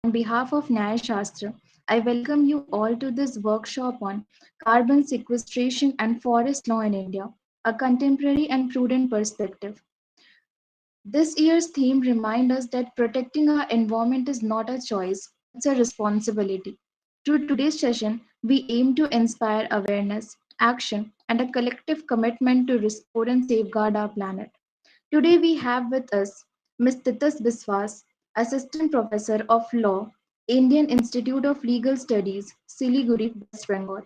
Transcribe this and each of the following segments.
on behalf of Nyaya Shastra, I welcome you all to this workshop on carbon sequestration and forest law in India, a contemporary and prudent perspective. This year's theme reminds us that protecting our environment is not a choice, it's a responsibility. Through today's session, we aim to inspire awareness, action, and a collective commitment to restore and safeguard our planet. Today we have with us Ms. Titas Biswas, Assistant Professor of Law, Indian Institute of Legal Studies, Siliguri, West Bengal.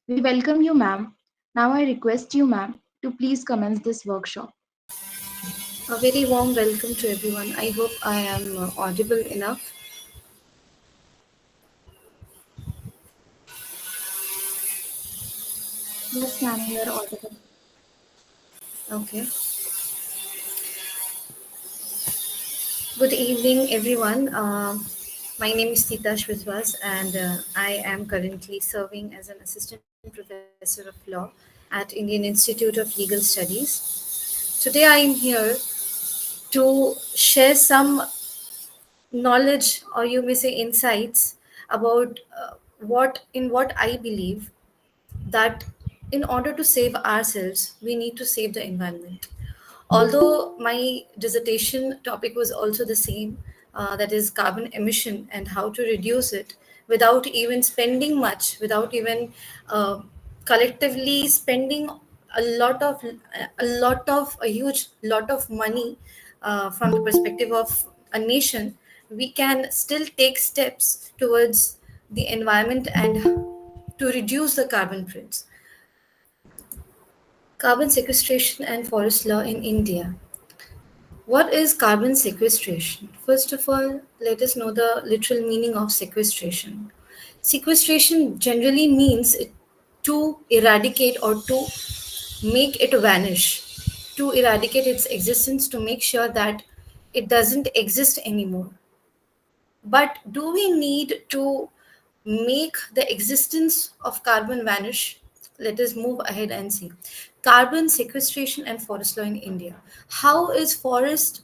We welcome you, ma'am. Now I request you, ma'am, to please commence this workshop. A very warm welcome to everyone. I hope I am audible enough. Yes, ma'am, you are audible. Okay. Good evening, everyone. My name is Tita Shvizwas, and I am currently serving as an assistant professor of law at Indian Institute of Legal Studies. Today, I am here to share some knowledge, or you may say insights, about what I believe that in order to save ourselves, we need to save the environment. Although my dissertation topic was also the same, that is carbon emission and how to reduce it without even spending much, without even uh, collectively spending a huge lot of money from the perspective of a nation, we can still take steps towards the environment and to reduce the carbon prints. Carbon sequestration and forest law in India. What is carbon sequestration? First of all, let us know the literal meaning of sequestration. Sequestration generally means to eradicate or to make it vanish, to eradicate its existence, to make sure that it doesn't exist anymore. But do we need to make the existence of carbon vanish? Let us move ahead and see. Carbon sequestration and forest law in India. How is forest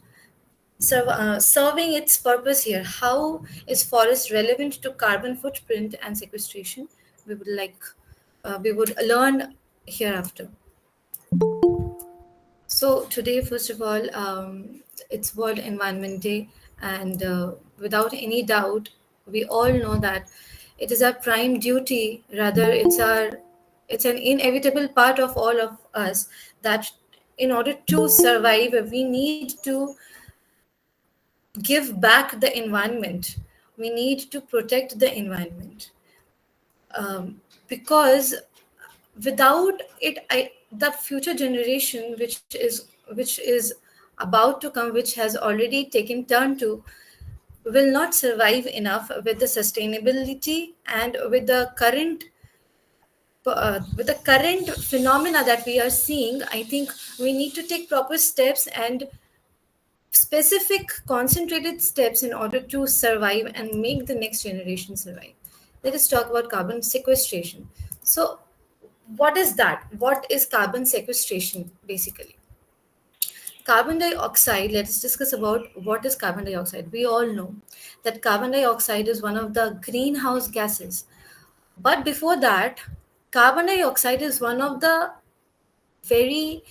serving its purpose here? How is forest relevant to carbon footprint and sequestration? We would learn hereafter. So today, first of all, it's World Environment Day, and without any doubt, we all know that it is our prime duty. Rather, it's an inevitable part of all of us that in order to survive, we need to give back the environment. We need to protect the environment, because without it, the future generation, which is about to come, which has already taken turn to, will not survive enough with the sustainability and with the current phenomena that we are seeing. I think we need to take proper steps and specific concentrated steps in order to survive and make the next generation survive. Let us talk about carbon sequestration. So what is that? What is carbon sequestration basically? Carbon dioxide, let us discuss about what is carbon dioxide. We all know that carbon dioxide is one of the greenhouse gases. But before that, carbon dioxide is one of the very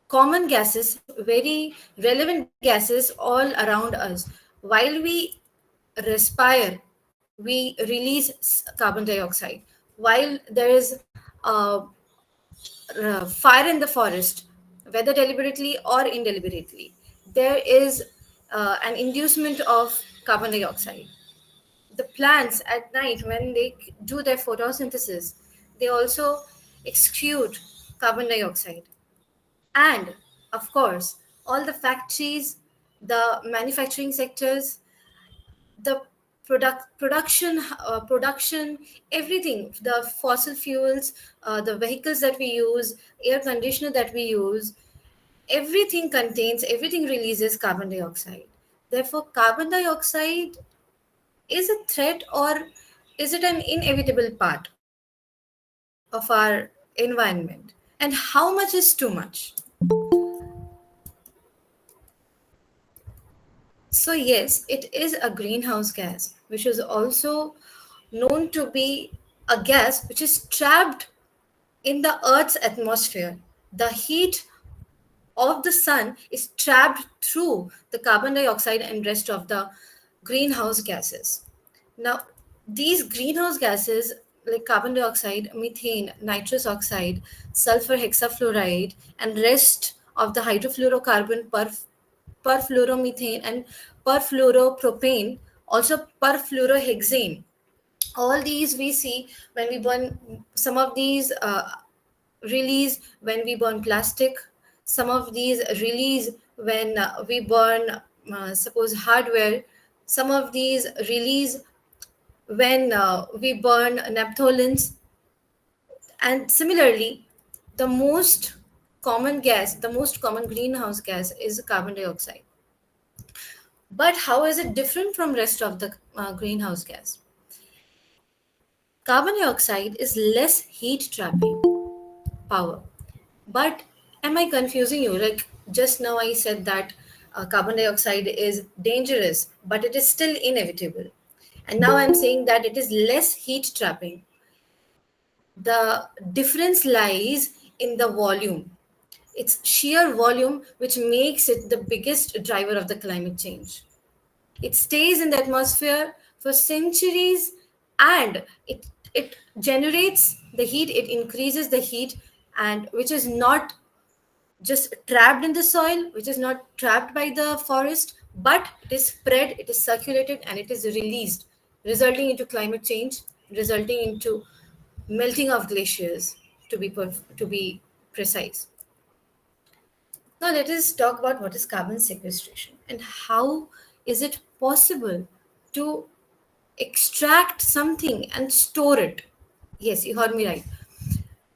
common gases, very relevant gases all around us. While we respire, we release carbon dioxide. While there is fire in the forest, whether deliberately or indeliberately, there is an inducement of carbon dioxide. The plants at night, when they do their photosynthesis, they also exude carbon dioxide. And of course, all the factories, the manufacturing sectors, the production, everything, the fossil fuels, the vehicles that we use, air conditioner that we use, everything releases carbon dioxide. Therefore, carbon dioxide is a threat, or is it an inevitable part of our environment? And how much is too much? So, yes, it is a greenhouse gas, which is also known to be a gas which is trapped in the Earth's atmosphere. The heat of the sun is trapped through the carbon dioxide and rest of the greenhouse gases. Now, these greenhouse gases like carbon dioxide, methane, nitrous oxide, sulfur hexafluoride, and rest of the hydrofluorocarbon perfluoromethane and perfluoropropane, also perfluorohexane. All these we see when we burn some of these release when we burn plastic, some of these release when we burn suppose hardware, some of these release when we burn naphthalene, and similarly the most common greenhouse gas is carbon dioxide. But how is it different from rest of the greenhouse gas? Carbon dioxide is less heat trapping power. But am I confusing you? Like just now I said that carbon dioxide is dangerous, but it is still inevitable. And now I'm saying that it is less heat trapping. The difference lies in the volume. It's sheer volume which makes it the biggest driver of the climate change. It stays in the atmosphere for centuries, and it generates the heat, it increases the heat, and which is not just trapped in the soil, which is not trapped by the forest, but it is spread, it is circulated, and it is released, resulting into climate change, resulting into melting of glaciers, to be precise. Now let us talk about what is carbon sequestration and how is it possible to extract something and store it. Yes, you heard me right.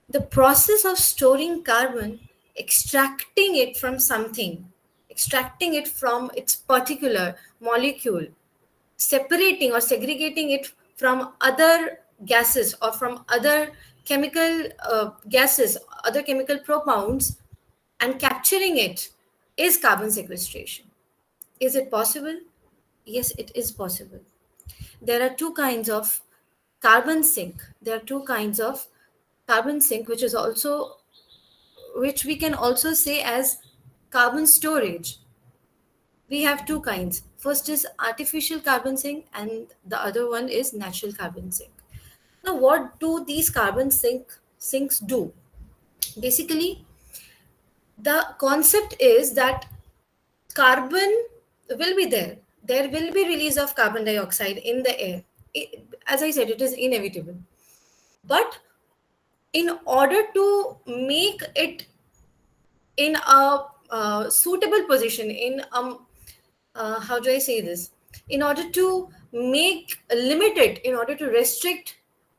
The process of storing carbon, extracting it from something, extracting it from its particular molecule, separating or segregating it from other gases or from other chemical gases, other chemical compounds, and capturing it is carbon sequestration. Is it possible? Yes, it is possible. There are two kinds of carbon sink. There are two kinds of carbon sink, which we can also say as carbon storage. We have two kinds. First is artificial carbon sink, and the other one is natural carbon sink. Now, what do these sinks do? Basically, the concept is that carbon will be there. There will be release of carbon dioxide in the air. As I said, it is inevitable. But in order to make it in a suitable position, how do I say this? In order to make limit it, in order to restrict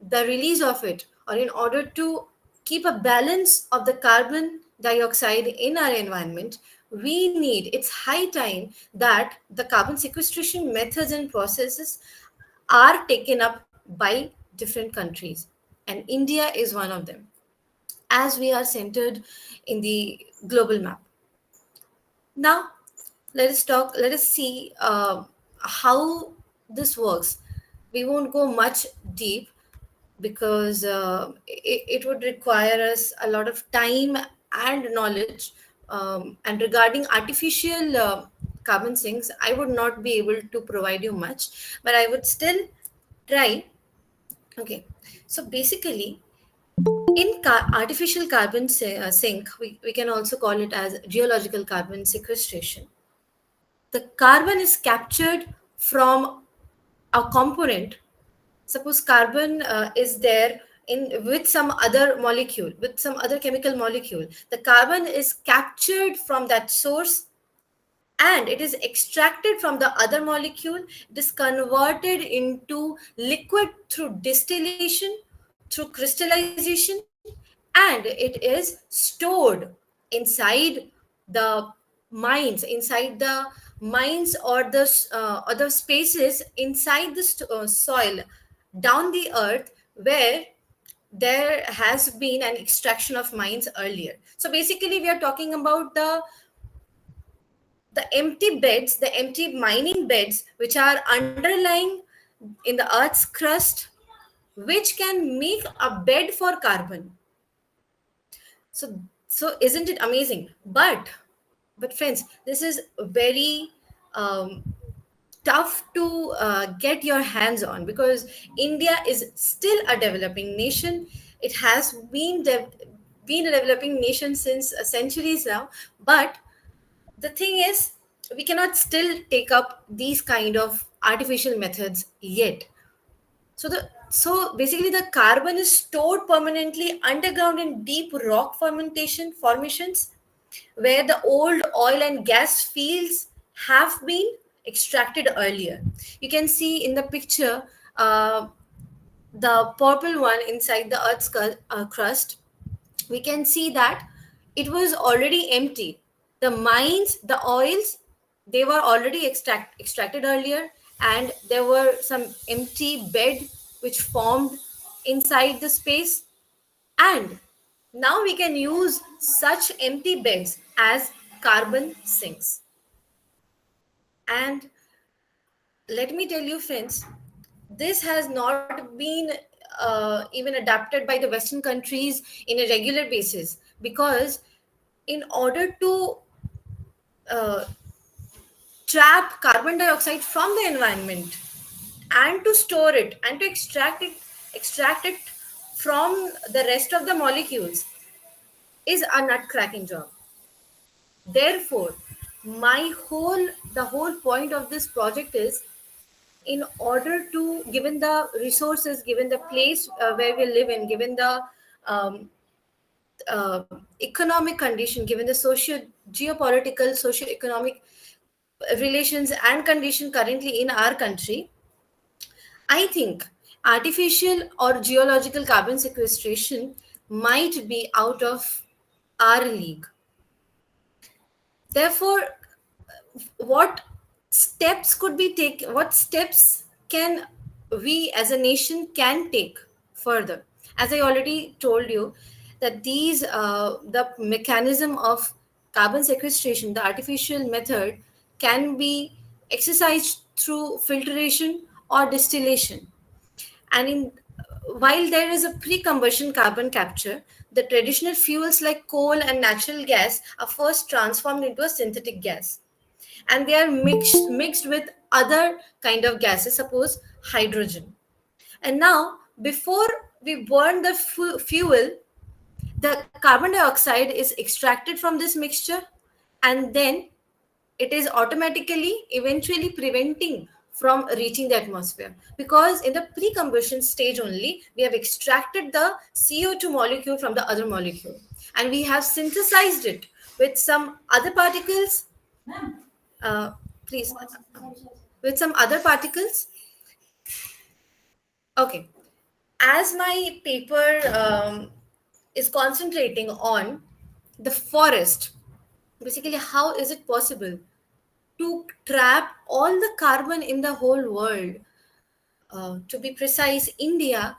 the release of it, or in order to keep a balance of the carbon dioxide in our environment, we need, it's high time that the carbon sequestration methods and processes are taken up by different countries. And India is one of them, as we are centered in the global map. Now, let us see how this works. We won't go much deep because it would require us a lot of time and knowledge. And regarding artificial carbon sinks, I would not be able to provide you much, but I would still try. Okay, so basically, in artificial carbon sink, we can also call it as geological carbon sequestration. The carbon is captured from a component. Suppose carbon is there in with some other molecule, with some other chemical molecule. The carbon is captured from that source and it is extracted from the other molecule. It is converted into liquid through distillation, through crystallization, and it is stored inside the inside the mines or the other spaces inside the soil down the earth where there has been an extraction of mines earlier. So basically we are talking about the the empty beds, the empty mining beds, which are underlying in the Earth's crust, which can make a bed for carbon. So isn't it amazing? But friends, this is very um, tough to get your hands on, because India is still a developing nation. It has been a developing nation since centuries now. But the thing is, we cannot still take up these kind of artificial methods yet. So basically the carbon is stored permanently underground in deep rock fermentation formations, where the old oil and gas fields have been extracted earlier. You can see in the picture, the purple one inside the Earth's crust. We can see that it was already empty. The mines, the oils, they were already extracted earlier, and there were some empty bed which formed inside the space. And now we can use such empty beds as carbon sinks. And let me tell you, friends, this has not been even adapted by the Western countries in a regular basis, because in order to uh, trap carbon dioxide from the environment and to store it and to extract it from the rest of the molecules is a nut cracking job. Therefore, the whole point of this project is, in order to, given the resources, given the place where we live in, given the um, economic condition, given the socio geopolitical, socio-economic relations and condition currently in our country, I think artificial or geological carbon sequestration might be out of our league. Therefore, what steps could be taken? What steps can we as a nation can take further? As I already told you, that the mechanism of carbon sequestration, the artificial method, can be exercised through filtration or distillation. And while there is a pre-combustion carbon capture, the traditional fuels like coal and natural gas are first transformed into a synthetic gas, and they are mixed with other kind of gases, suppose hydrogen. And now, before we burn the fuel, the carbon dioxide is extracted from this mixture, and then it is automatically eventually preventing from reaching the atmosphere, because in the pre-combustion stage only we have extracted the CO2 molecule from the other molecule, and we have synthesized it with some other particles, uh, please, with some other particles. Okay, as my paper is concentrating on the forest, basically how is it possible to trap all the carbon in the whole world, to be precise, India,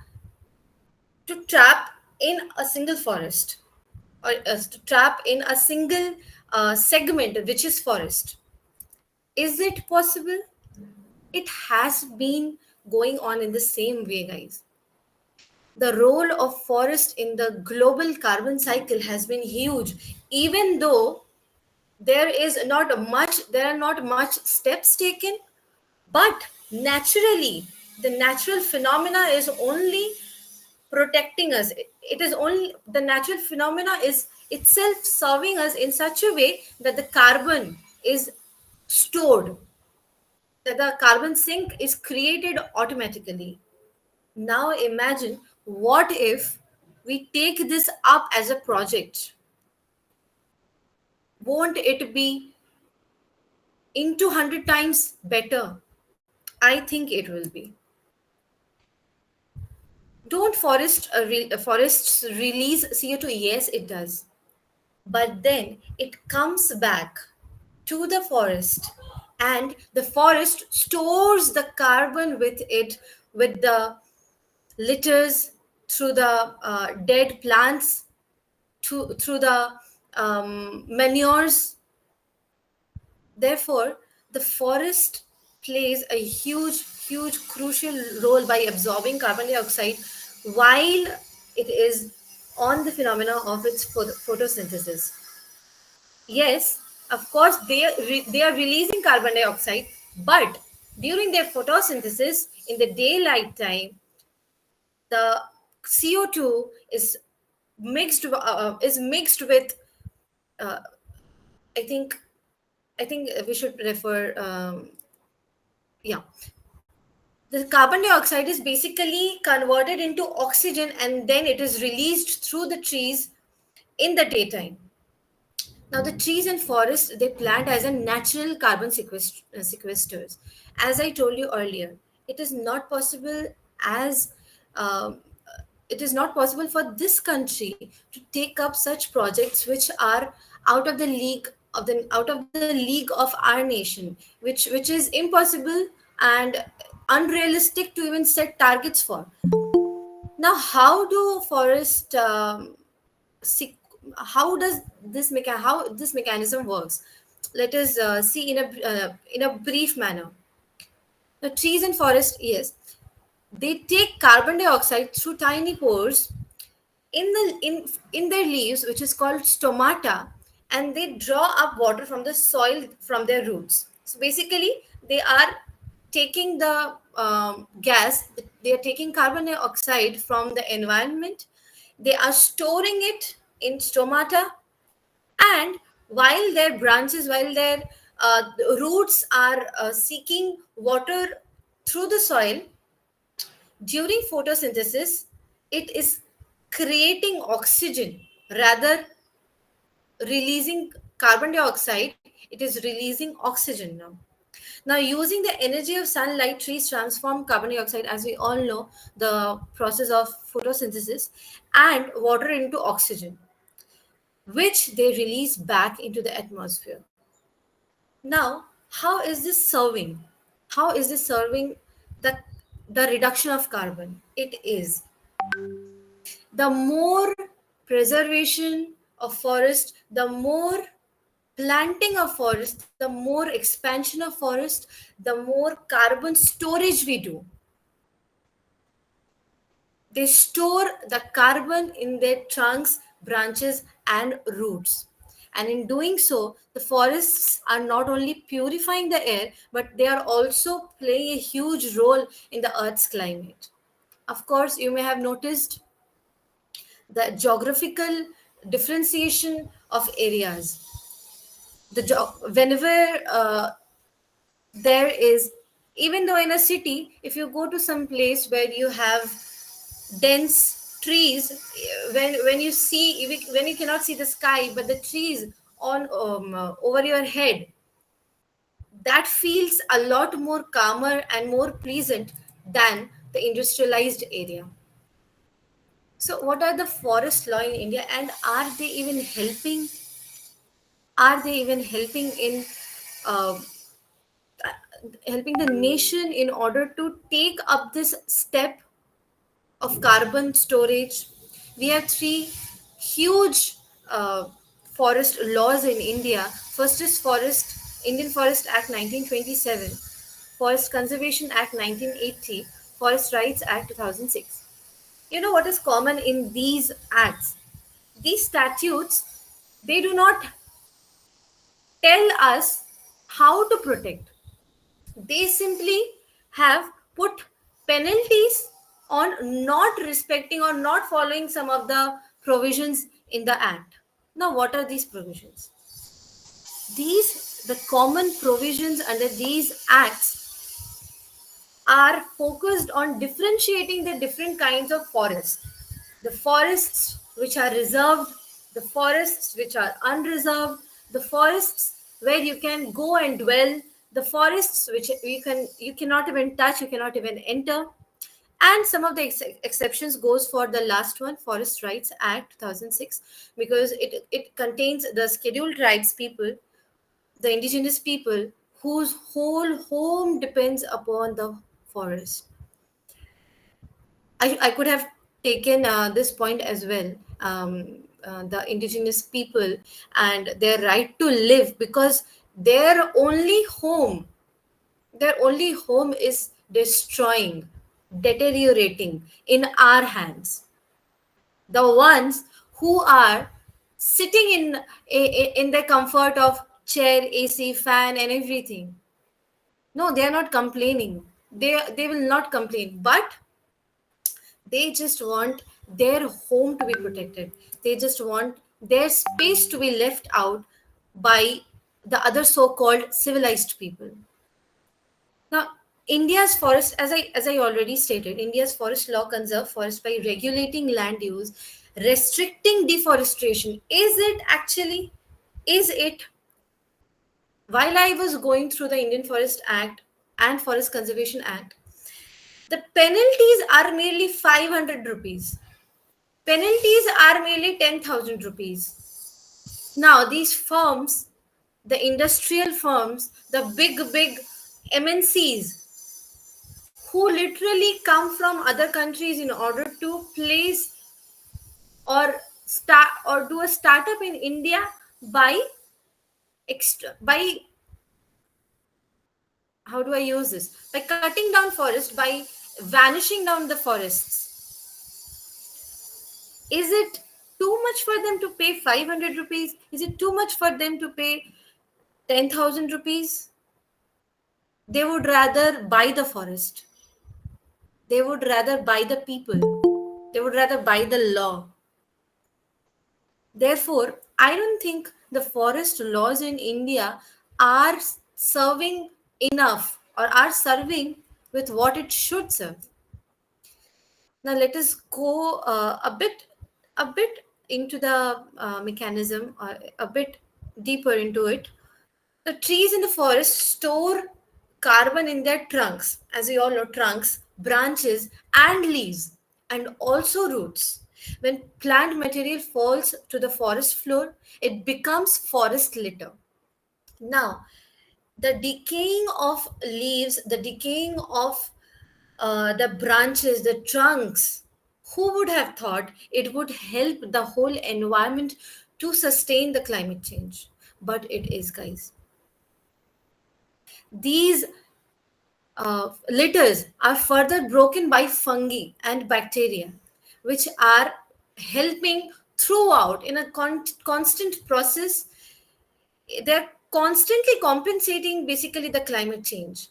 to trap in a single forest, or to trap in a single segment which is forest. Is it possible? It has been going on in the same way, guys. The role of forest in the global carbon cycle has been huge, even though there are not much steps taken. But naturally, the natural phenomena is only protecting us. It is only the natural phenomena is itself serving us in such a way that the carbon is stored, that the carbon sink is created automatically. Now imagine, what if we take this up as a project? Won't it be into 100 times better? I think it will be. Don't forests release CO2? Yes, it does. But then it comes back to the forest, and the forest stores the carbon with it, with the litters, through the dead plants, through the manures. Therefore, the forest plays a huge, crucial role by absorbing carbon dioxide while it is on the phenomena of its photosynthesis. Yes, of course, they are releasing carbon dioxide, but during their photosynthesis in the daylight time, the CO2 is mixed with. Uh, I think I think we should refer. Yeah, the carbon dioxide is basically converted into oxygen and then it is released through the trees in the daytime. Now, the trees and forests they plant as a natural carbon sequesters. As I told you earlier, it is not possible as um, it is not possible for this country to take up such projects which are out of the league of our nation, which is impossible and unrealistic to even set targets for. Now, how do forest sec- how does how this mechanism works? Let us see in a brief manner. The trees and forests, yes, they take carbon dioxide through tiny pores in their leaves, which is called stomata, and they draw up water from the soil from their roots. So basically, they are taking the gas, they are taking carbon dioxide from the environment, they are storing it in stomata, and while their roots are seeking water through the soil during photosynthesis, it is creating oxygen rather releasing carbon dioxide. It is releasing oxygen now. Now, using the energy of sunlight, trees transform carbon dioxide, as we all know, the process of photosynthesis, and water into oxygen, which they release back into the atmosphere. Now, how is this serving? How is this serving the, the reduction of carbon? It is the more preservation of forest, the more planting of forest, the more expansion of forest, the more carbon storage we do. They store the carbon in their trunks, branches, and roots. And in doing so, the forests are not only purifying the air, but they are also playing a huge role in the Earth's climate. Of course, you may have noticed the geographical differentiation of areas. Whenever there is, even though in a city, if you go to some place where you have dense trees, when you see, when you cannot see the sky but the trees on over your head, that feels a lot more calmer and more pleasant than the industrialized area. So what are the forest law in India, and are they even helping in uh, helping the nation in order to take up this step of carbon storage? We have three huge forest laws in India. First is Indian Forest Act 1927, Forest Conservation Act 1980, Forest Rights Act 2006. You know what is common in these acts? These statutes, they do not tell us how to protect. They simply have put penalties on not respecting or not following some of the provisions in the act. Now, what are these provisions? The common provisions under these acts are focused on differentiating the different kinds of forests. The forests which are reserved, the forests which are unreserved, the forests where you can go and dwell, the forests which you cannot even touch, you cannot even enter. And some of the exceptions goes for the last one, Forest Rights Act 2006, because it contains the scheduled tribes people, the indigenous people whose whole home depends upon the forest. I could have taken this point as well. The indigenous people and their right to live, because Their only home, their only home is destroying, deteriorating in our hands. The ones who are sitting in the comfort of chair, AC, fan, and everything. No, they are not complaining. They will not complain, but they just want their home to be protected. They just want their space to be left out by the other so-called civilized people. Now, India's forest, as I already stated, India's forest law conserve forest by regulating land use, restricting deforestation. Is it actually? Is it? While I was going through the Indian Forest Act and Forest Conservation Act, the penalties are merely 500 rupees. Penalties are merely 10,000 rupees. Now, these firms, the industrial firms, the big MNCs, who literally come from other countries in order to place or start or do a startup in India by by how do I use this? By cutting down forest, by vanishing down the forests. Is it too much for them to pay 500 rupees? Is it too much for them to pay 10,000 rupees? They would rather buy the forest. They would rather buy the people. They would rather buy the law. Therefore, I don't think the forest laws in India are serving enough or are serving with what it should serve. Now let us go a bit into the mechanism, or a bit deeper into it. The trees in the forest store carbon in their trunks, as we all know, trunks, branches, and leaves, and also roots. When plant material falls to the forest floor, it becomes forest litter. Now, the decaying of leaves, the decaying of the branches, the trunks, who would have thought it would help the whole environment to sustain the climate change? But it is, guys. These litters are further broken by fungi and bacteria, which are helping throughout in a constant process. They're constantly compensating basically the climate change.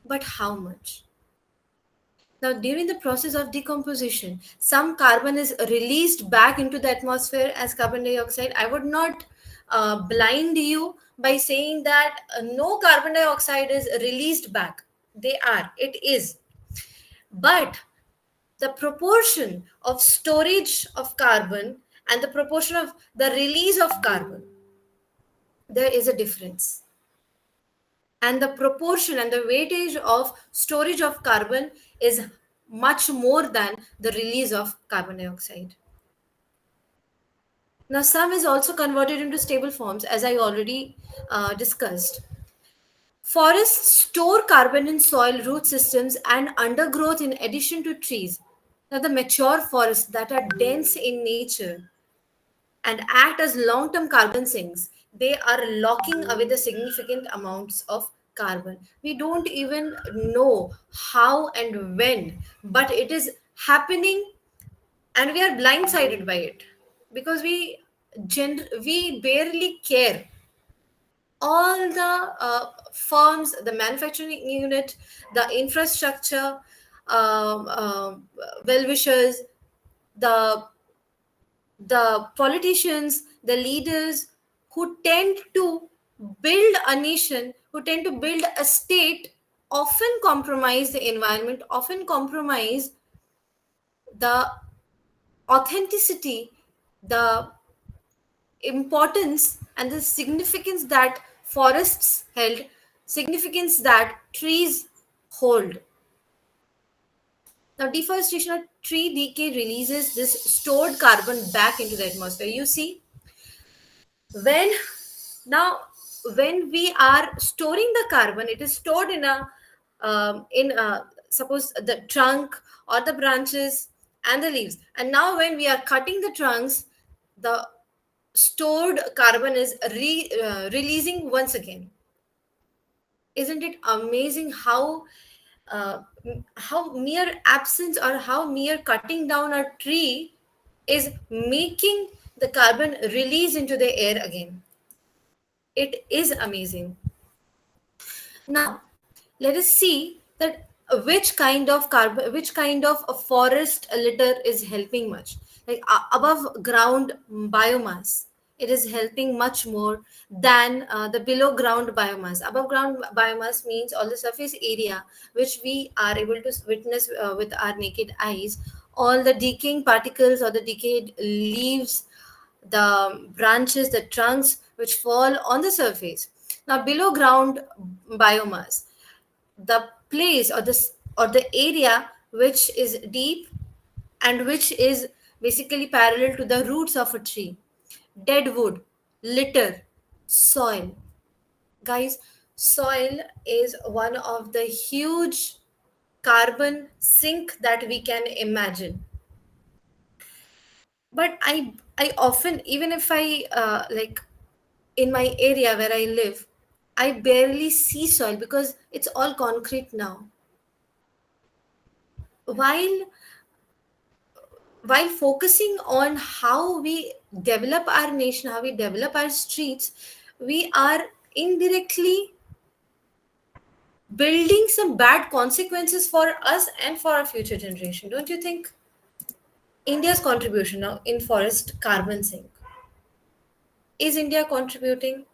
But how much? Now, during the process of decomposition, some carbon is released back into the atmosphere as carbon dioxide. I would not blind you by saying that no carbon dioxide is released back. They are, it is. But the proportion of storage of carbon and the proportion of the release of carbon, there is a difference. And the proportion and the weightage of storage of carbon is much more than the release of carbon dioxide. Now, some is also converted into stable forms, as I already discussed. Forests store carbon in soil, root systems, and undergrowth in addition to trees. Now, the mature forests that are dense in nature and act as long term carbon sinks, they are locking away the significant amounts of carbon. We don't even know how and when, but it is happening, and we are blindsided by it because we barely care. All the firms, the manufacturing unit, the infrastructure, well wishers, the politicians, the leaders who tend to build a nation, who tend to build a state, often compromise the environment, often compromise the authenticity, the importance, and the significance that forests held, significance that trees hold. Now, deforestation or tree decay releases this stored carbon back into the atmosphere. You see, when now when we are storing the carbon, it is stored in suppose the trunk or the branches and the leaves. And now when we are cutting the trunks, the stored carbon is releasing once again. Isn't it amazing uh, how mere absence or how mere cutting down a tree is making the carbon release into the air again? It is amazing. Now, let us see that which kind of a forest litter is helping much. Like above ground biomass, it is helping much more than the below ground biomass. Above ground biomass means all the surface area which we are able to witness with our naked eyes, all the decaying particles or the decayed leaves, the branches, the trunks which fall on the surface. Now, below ground biomass, the place or the area which is deep and which is basically parallel to the roots of a tree, dead wood, litter, soil. Guys, soil is one of the huge carbon sink that we can imagine. But I often, even if I like in my area where I live, I barely see soil because it's all concrete now. while while focusing on how we develop our nation, how we develop our streets, we are indirectly building some bad consequences for us and for our future generation. Don't you think? India's contribution now in forest carbon sink, is India contributing?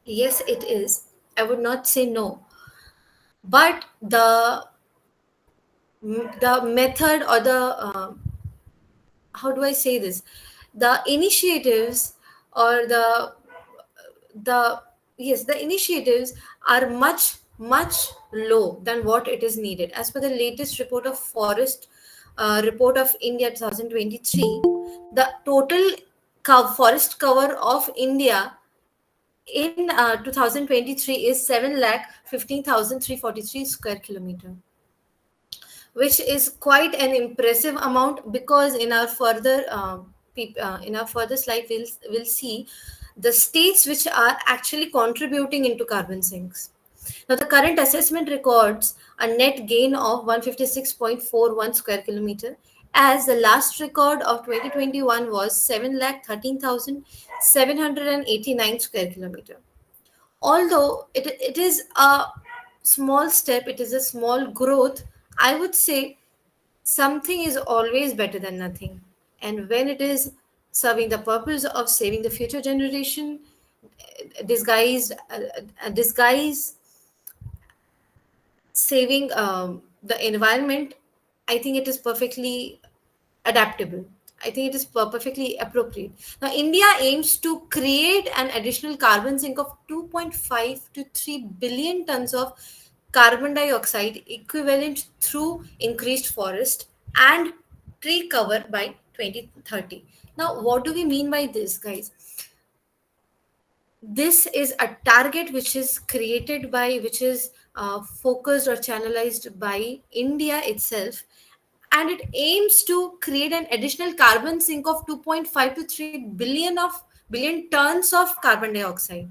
Yes, it is. I would not say no, but the method or the how do I say this? The initiatives or the yes, the initiatives are much low than what it is needed. As per the latest report of Forest Report of India 2023, the total forest cover of India in 2023 is 7 lakh 15,343 square kilometer, which is quite an impressive amount, because in our further in our further slide we'll see the states which are actually contributing into carbon sinks. Now, the current assessment records a net gain of 156.41 square kilometer, as the last record of 2021 was 7,13,789 square kilometer. Although it is a small step, it is a small growth, I would say something is always better than nothing. And when it is serving the purpose of saving the future generation, disguise saving the environment, I think it is perfectly adaptable. I think it is perfectly appropriate. Now, India aims to create an additional carbon sink of 2.5 to 3 billion tons of carbon dioxide equivalent through increased forest and tree cover by 2030. Now, what do we mean by this, guys? This is a target which is created by, which is focused or channelized by India itself, and it aims to create an additional carbon sink of 2.5 to 3 billion tons of carbon dioxide.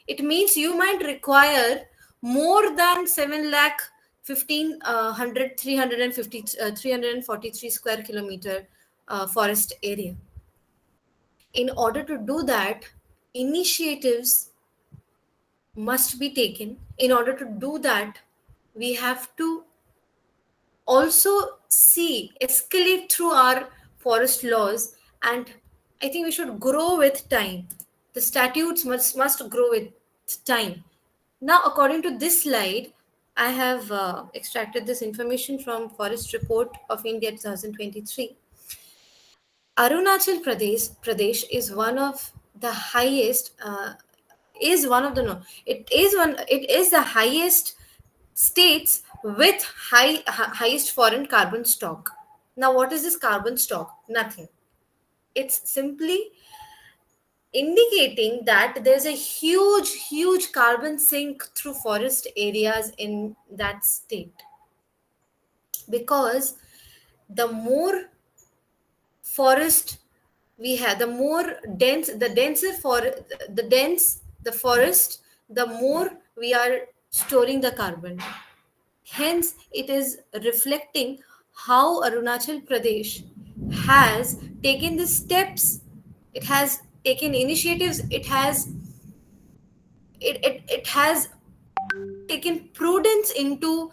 It means you might require more than 7 lakh 1500 350 343 square kilometer forest area. In order to do that, initiatives must be taken. In order to do that, we have to also see escalate through our forest laws, and I think we should grow with time. The statutes must grow with time. Now, according to this slide, I have extracted this information from Forest Report of India 2023. Arunachal Pradesh is one of the highest. Is one of the no. It is one. It is the highest states with highest foreign carbon stock. Now, what is this carbon stock? Nothing. It's simply indicating that there's a huge carbon sink through forest areas in that state, because the more forest we have, the more dense, the denser for the dense the forest, the more we are storing the carbon. Hence it is reflecting how Arunachal Pradesh has taken the steps, it has taken initiatives, it has taken prudence into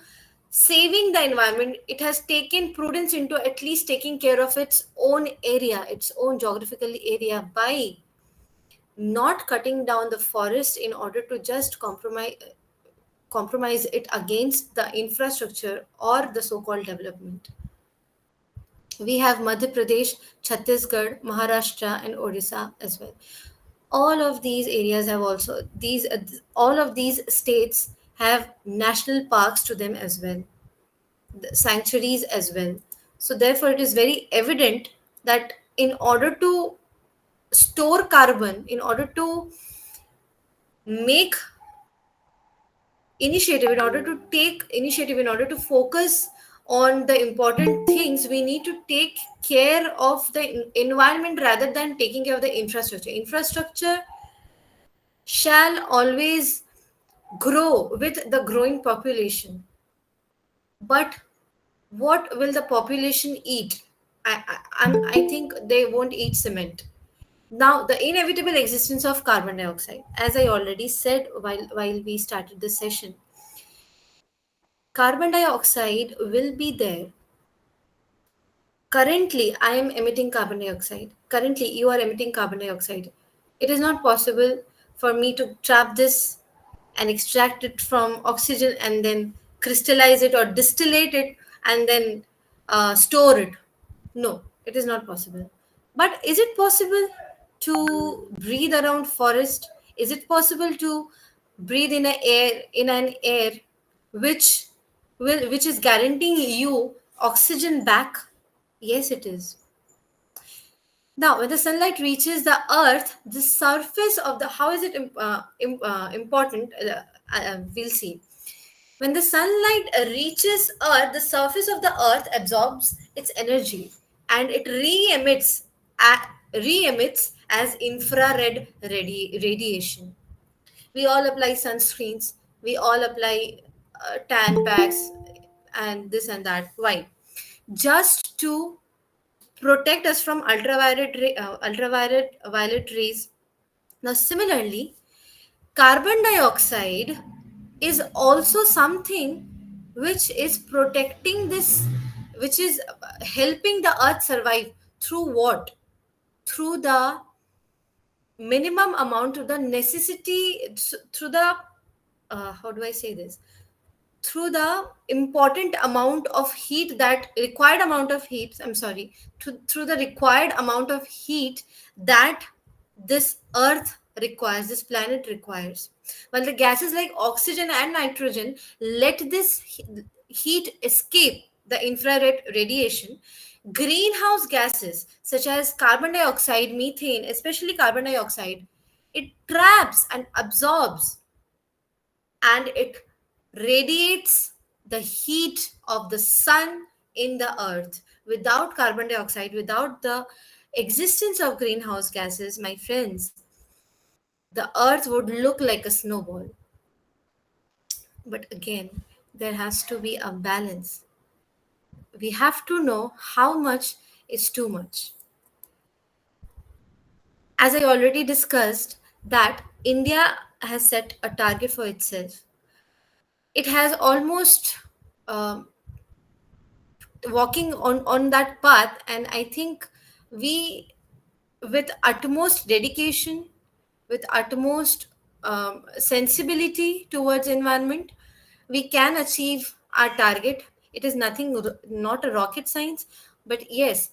saving the environment. It has taken prudence into at least taking care of its own area, its own geographical area, by not cutting down the forest in order to just compromise it against the infrastructure or the so-called development. We have Madhya Pradesh, Chhattisgarh, Maharashtra, and Odisha as well. All of these areas have also these all of these states have national parks to them as well, the sanctuaries as well. So therefore it is very evident that in order to store carbon, in order to make initiative, in order to take initiative, in order to focus on the important things, we need to take care of the environment rather than taking care of the infrastructure. Infrastructure shall always grow with the growing population. But what will the population eat? I think they won't eat cement. Now, the inevitable existence of carbon dioxide, as I already said while we started this session, carbon dioxide will be there. Currently, I am emitting carbon dioxide. Currently, you are emitting carbon dioxide. It is not possible for me to trap this and extract it from oxygen and then crystallize it or distillate it and then store it. No, it is not possible. But is it possible to breathe around forest? Is it possible to breathe in an air which which is guaranteeing you oxygen back? Yes, it is. Now, when the sunlight reaches the earth, the surface of the, how is it important? We'll see. When the sunlight reaches earth, the surface of the earth absorbs its energy and it re-emits as infrared radiation. We all apply sunscreens, we all apply tan packs and this and that. Why? Just to protect us from ultraviolet violet rays. Now, similarly, carbon dioxide is also something which is protecting this, which is helping the earth survive. Through what? Through the minimum amount, to the necessity, through the how do I say this, through the important amount of heat, that required amount of heat, I'm sorry, through the required amount of heat that this earth requires, this planet requires. While the gases like oxygen and nitrogen let this heat escape the infrared radiation, greenhouse gases such as carbon dioxide, methane, especially carbon dioxide, it traps and absorbs and it radiates the heat of the sun in the earth. Without carbon dioxide, without the existence of greenhouse gases, my friends, the earth would look like a snowball. But again, there has to be a balance. We have to know how much is too much. As I already discussed, that India has set a target for itself. It has almost um, walking on that path, and I think we, with utmost dedication, with utmost sensibility towards environment, we can achieve our target. It is nothing, not a rocket science, but yes,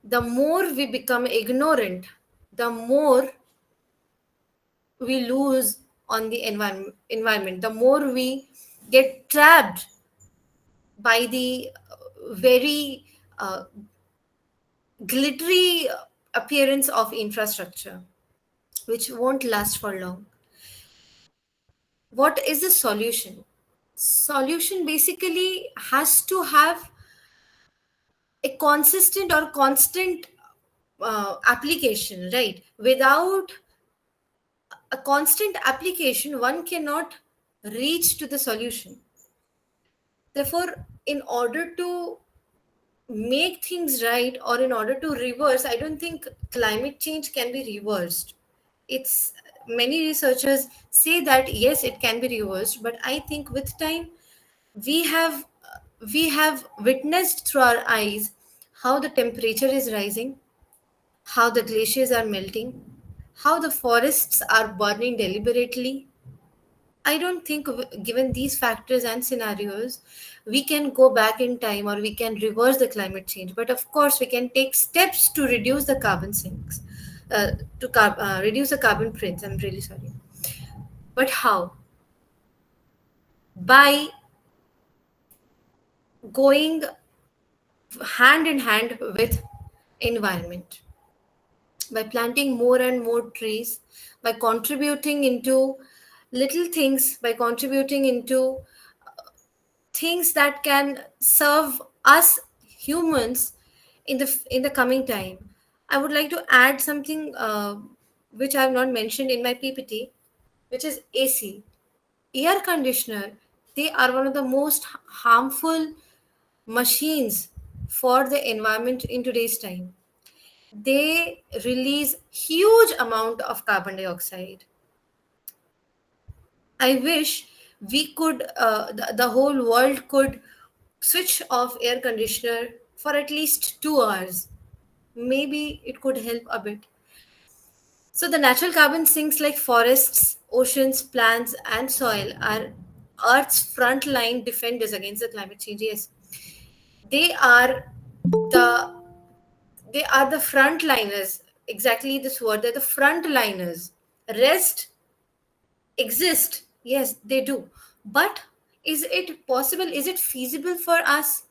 the more we become ignorant, the more we lose on the environment, the more we get trapped by the very glittery appearance of infrastructure, which won't last for long. What is the solution? Solution basically has to have a consistent or constant application, right? Without a constant application, one cannot reach to the solution. Therefore, in order to make things right, or in order to reverse, I don't think climate change can be reversed. It's Many researchers say that yes, it can be reversed, but I think with time we have we have witnessed through our eyes how the temperature is rising, how the glaciers are melting, how the forests are burning deliberately. I don't think, given these factors and scenarios, we can go back in time or we can reverse the climate change. But of course, we can take steps to reduce the carbon sinks, reduce the carbon prints. I'm really sorry. But how? By going hand in hand with environment, by planting more and more trees, by contributing into little things, by contributing into things that can serve us humans in the coming time. I would like to add something which I have not mentioned in my PPT, which is AC, air conditioner. They are one of the most harmful machines for the environment in today's time. They release huge amount of carbon dioxide. I wish we could, the whole world could switch off air conditioner for at least 2 hours. Maybe it could help a bit. So the natural carbon sinks like forests, oceans, plants, and soil are Earth's frontline defenders against the climate change. Yes, they are the they are the frontliners. Exactly this word. They're the frontliners. Rest exist. Yes, they do. But is it possible? Is it feasible for us?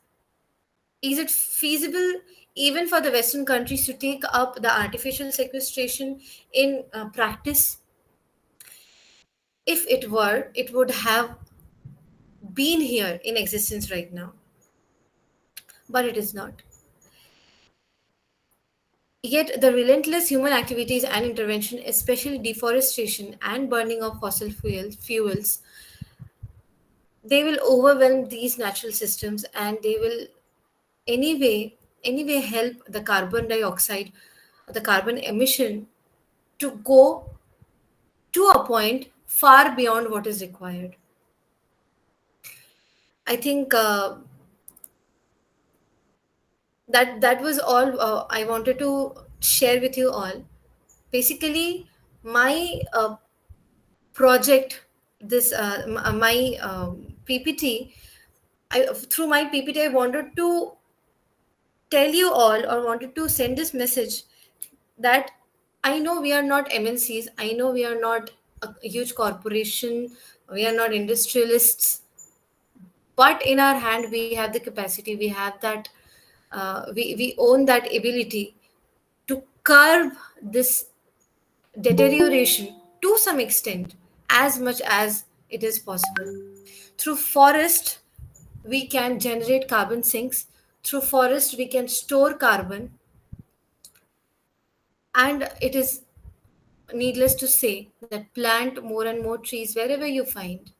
Is it feasible even for the Western countries to take up the artificial sequestration in practice? If it were, it would have been here in existence right now, but it is not. Yet, the relentless human activities and intervention, especially deforestation and burning of fossil fuels, they will overwhelm these natural systems, and they will anyway help the carbon dioxide, the carbon emission, to go to a point far beyond what is required. I think that was all I wanted to share with you all. Basically, my project, this my PPT, through my PPT, I wanted to tell you all, or wanted to send this message, that I know we are not MNCs, I know we are not a huge corporation, we are not industrialists, but in our hand we have the capacity, we have that, we own that ability to curb this deterioration to some extent, as much as it is possible. Through forest, we can generate carbon sinks. Through forest, we can store carbon. And it is needless to say that plant more and more trees wherever you find.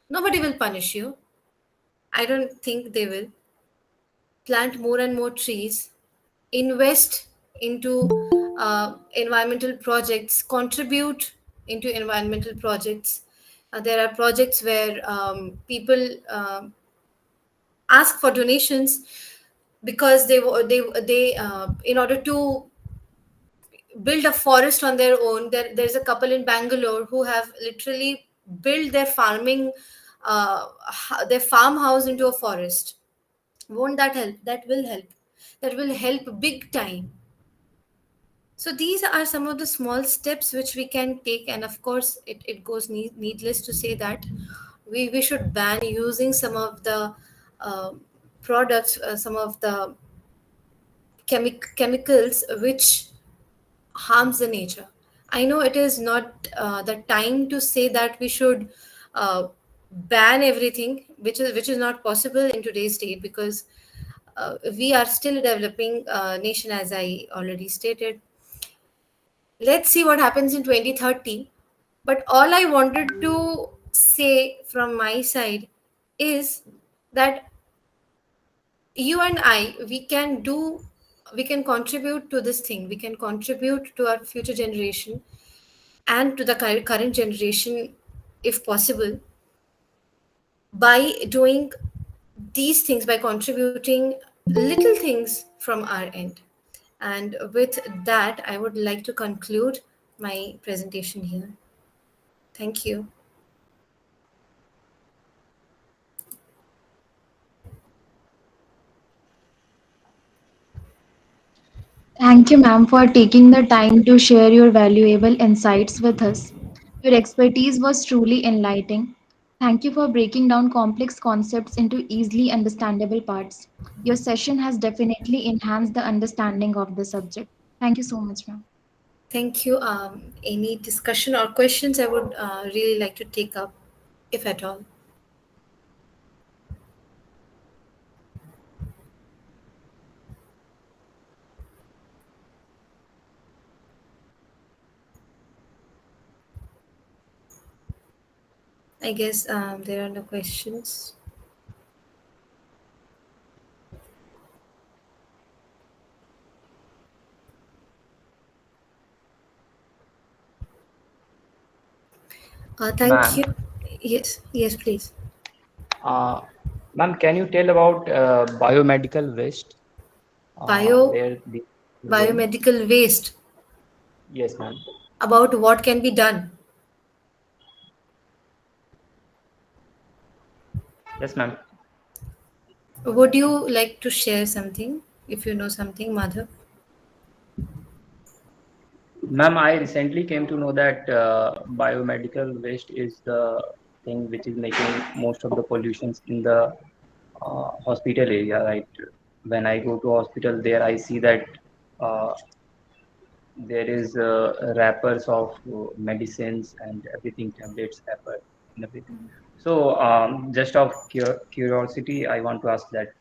Nobody will punish you. I don't think they will. Plant more and more trees, invest into environmental projects, contribute into environmental projects. There are projects where people ask for donations because they in order to build a forest on their own. There's a couple in Bangalore who have literally built their their farmhouse into a forest. Won't that help? That will help. That will help big time. So these are some of the small steps which we can take, and of course, it goes needless to say that we should ban using some of the uh, products, some of the chemicals which harms the nature. I know it is not the time to say that we should ban everything, which is not possible in today's date, because we are still a developing nation, as I already stated. Let's see what happens in 2030. But all I wanted to say from my side is that you and I, we can contribute to this thing. We can contribute to our future generation and to the current generation, if possible, by doing these things, by contributing little things from our end. And with that, I would like to conclude my presentation here. Thank you. Thank you, ma'am, for taking the time to share your valuable insights with us. Your expertise was truly enlightening. Thank you for breaking down complex concepts into easily understandable parts. Your session has definitely enhanced the understanding of the subject. Thank you so much, ma'am. Thank you. Any discussion or questions I would really like to take up, if at all? I guess there are no questions. Thank Ma'am, you. Yes, yes, please. uh, ma'am, can you tell about biomedical waste? Bio Where the going? biomedical waste. Yes, ma'am. About what can be done. Yes, ma'am. Would you like to share something, if you know something, Madhav? Ma'am, I recently came to know that biomedical waste is the thing which is making most of the pollutions in the hospital area, right? When I go to hospital, there I see that uh, there is wrappers of medicines and everything, tablets, wrapper, and everything. So, just of curiosity, I want to ask that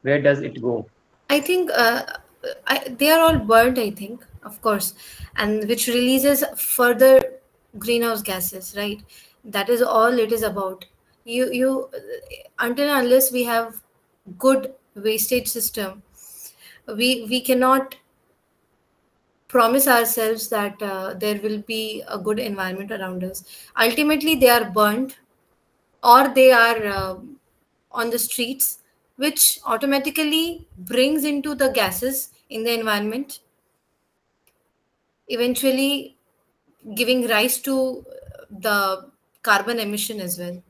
where does it go? I think they are all burned, I think, of course, and which releases further greenhouse gases, right? That is all it is about. Until and unless we have good wastage system, we cannot promise ourselves that there will be a good environment around us. Ultimately, they are burned or they are on the streets, which automatically brings into the gases in the environment, eventually giving rise to the carbon emission as well.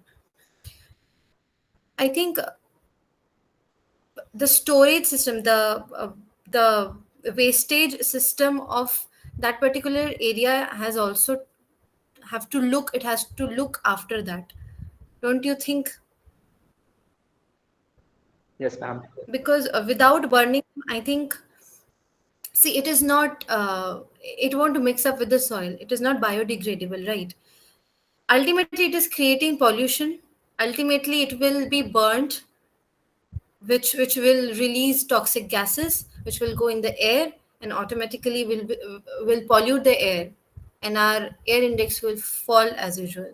I think the storage system, the wastage system of that particular area has also have to look. It has to look after that, don't you think? Yes, ma'am. Because without burning, I think, see, it is not it won't mix up with the soil. It is not biodegradable, right? Ultimately it is creating pollution. Ultimately it will be burnt, which will release toxic gases, which will go in the air and automatically will pollute the air, and our air index will fall as usual.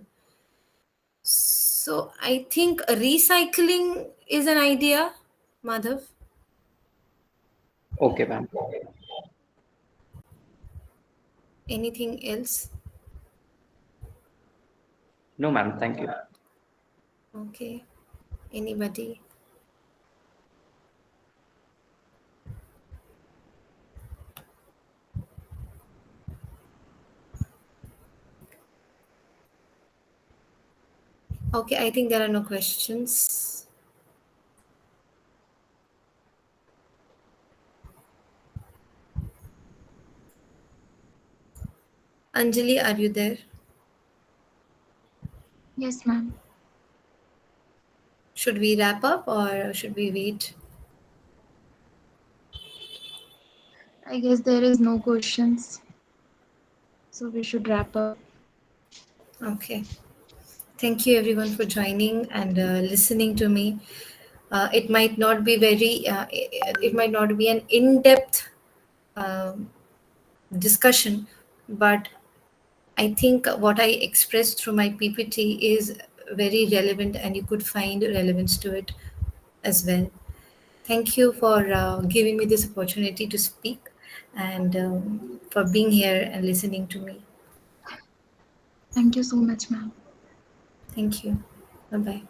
So I think recycling is an idea, Madhav. Okay, ma'am. Anything else? No, ma'am. Thank you. Okay, anybody? Okay, I think there are no questions. Anjali, are you there? Yes, ma'am. Should we wrap up or should we wait? I guess there is no questions, so we should wrap up. Okay. Thank you everyone for joining and listening to me. It might not be it might not be an in-depth um, discussion, but I think what I expressed through my PPT is very relevant, and you could find relevance to it as well. Thank you for giving me this opportunity to speak, and for being here and listening to me. Thank you so much, ma'am. Thank you. Bye bye.